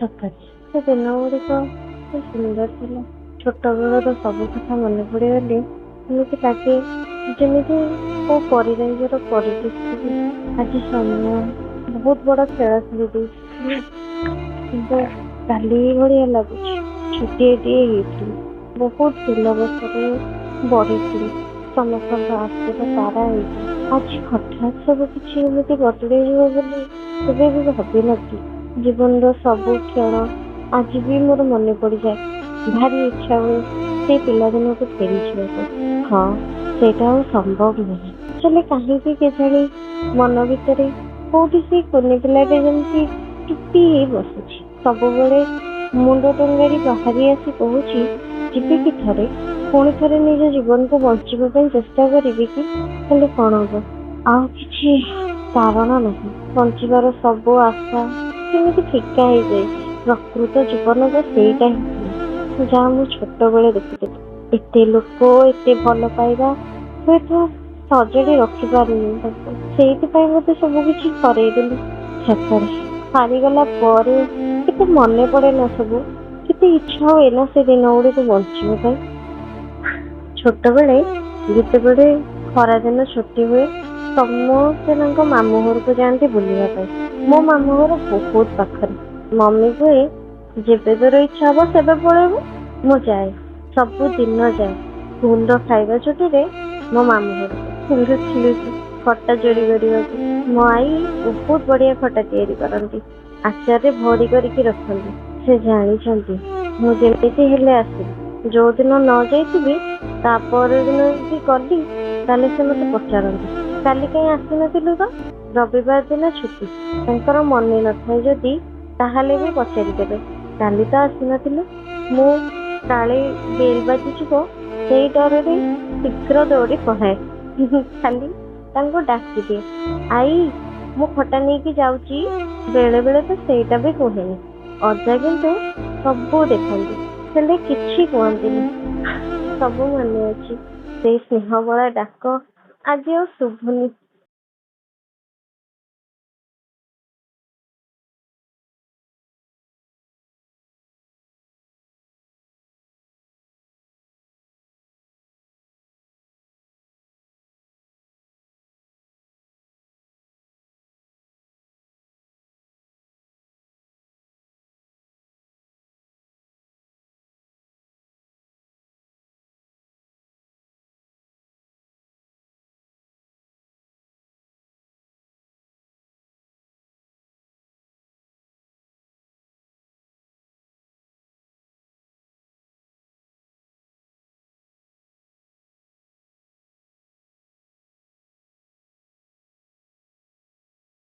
ସତରେ ସେ ଦିନ ଗୁଡ଼ିକ ଏତେ ସୁନ୍ଦର ଥିଲା। ଛୋଟବେଳର ସବୁ କଥା ମନେ ପଡ଼ିଗଲେ ଏମିତି ଲାଗେ ଯେମିତି କୋଉ ପରିରାଇଜର ପରିଦୃଶ୍ୟ। ଆଜି ସମୟ ବହୁତ ବଡ଼ ଖେଳ ଖେଳି ଦେଇଥିଲି, କିନ୍ତୁ କାଲି ଭଳିଆ ଲାଗୁଛି ଛୋଟିଏଟିଏ ହେଇଥିଲି। ବହୁତ ଦିନ ବର୍ଷରେ ବଢିଥିଲି, ସମସ୍ତଙ୍କ ଆଶୀର୍ବାଦ ତାରା ହେଇଥିଲି। ଆଜି ହଠାତ୍ ସବୁ କିଛି ଏମିତି ବଦଳେଇଯିବ ବୋଲି କେବେ ବି ଭାବିନଥିଲି। ଜୀବନର ସବୁ କ୍ଷଣ ଆଜି ବି ମୋର ମନେ ପଡ଼ିଯାଏ। ଭାରି ଇଚ୍ଛା ହୁଏ ସେ ପିଲାଦିନକୁ ଫେରିଯିବାକୁ। ହଁ, ସେଇଟା ଆଉ ସମ୍ଭବ ନୁହେଁ। ହେଲେ କାହିଁକି କେଜାଣି ମନ ଭିତରେ କୋଉଠି ସେ କୁନି ପିଲାଟେ ଯେମିତି ଚୁପି ହେଇ ବସୁଛି। ସବୁବେଳେ ମୁଣ୍ଡ ଟୁଙ୍ଗାରି ବାହାରି ଆସି କହୁଛି, ଯିବି କି ଥରେ, ପୁଣି ଥରେ ନିଜ ଜୀବନକୁ ବଞ୍ଚିବା ପାଇଁ ଚେଷ୍ଟା କରିବି କି? ହେଲେ କଣ ହବ, ଆଉ କିଛି କାରଣ ନାହିଁ। ବଞ୍ଚିବାର ସବୁ ଆଶା କେମିତି ଫିକା ହେଇଯାଇଛି। ପ୍ରକୃତ ଜୀବନ ତ ସେଇଟା ହିଁ ଥିଲା, ଯାହା ମୁଁ ଛୋଟବେଳେ ଦେଖିଥିଲି। ଏତେ ଲୋକ, ଏତେ ଭଲ ପାଇବା, ହୁଏତ ସଜାଡି ରଖିପାରିନି ତାକୁ। ସେଇଥିପାଇଁ ମତେ ସବୁ କିଛି ହରେଇଦେଲି। ସତରେ ହାରିଗଲା ପରେ କେତେ ମନେ ପଡେ ନା ସବୁ, କେତେ ଇଚ୍ଛା ହୁଏ ନା ସେ ଦିନ ଗୁଡ଼ିକୁ ବଞ୍ଚିବା ପାଇଁ। ଛୋଟବେଳେ ଯେତେବେଳେ ଖରାଦିନ ଛୁଟି ହୁଏ ସମସ୍ତେ ତାଙ୍କ ମାମୁଁ ଘରକୁ ଯାଆନ୍ତି ବୁଲିବା ପାଇଁ। ମୋ ମାମୁଁ ଘର ବହୁତ ପାଖରେ। ମମି କୁହେ, ଯେବେ ତୋର ଇଚ୍ଛା ହବ ସେବେ ପଳେଇବୁ। ମୁଁ ଯାଏ, ସବୁଦିନ ଯାଏ। ସ୍କୁଲର ଖାଇବା ଛୁଟିରେ ମୋ ମାମୁଁ ଘରକୁ ଲୁଚି ଲୁଚି ଖଟା ଚୋରି କରିବାକୁ। ମୋ ଆଈ ବହୁତ ବଢିଆ ଖଟା ତିଆରି କରନ୍ତି, ଆଚାରରେ ଭରି କରିକି ରଖନ୍ତି। ସେ ଜାଣିଛନ୍ତି ମୁଁ ଯେମିତି ହେଲେ ଆସିବି। ଯୋଉଦିନ ନ ଯାଇଥିବି ତା ପରଦିନ ଯଦି ଗଲି ତାହେଲେ ସେ ମତେ ପଚାରନ୍ତି, କାଲି କାହିଁ ଆସିନଥିଲୁ ତ? ରବିବାର ଦିନ ଛୁଟି। ତାଙ୍କର ମନେ ନଥାଏ ଯଦି ତାହେଲେ ବି ପଚାରିଦେବେ, କାଲି ତ ଆସିନଥିଲୁ। ମୁଁ କାଳେ ବେଲ୍ ବାଜିଯିବ ସେଇ ଡରରେ ଶୀଘ୍ର ଦୌଡ଼ି ପଳାଏ। ଖାଲି ତାଙ୍କୁ ଡାକିଦିଏ, ଆଈ ମୁଁ ଖଟା ନେଇକି ଯାଉଛି। ବେଳେ ବେଳେ ତ ସେଇଟା ବି କୁହେନି। ଅଜା କିନ୍ତୁ ସବୁ ଦେଖନ୍ତି, ହେଲେ କିଛି କୁହନ୍ତିନି। ସବୁ ମନେ ଅଛି, ସେଇ ସ୍ନେହବଳା ଡାକ ଆଜି ଆଉ ଶୁଭୁନି।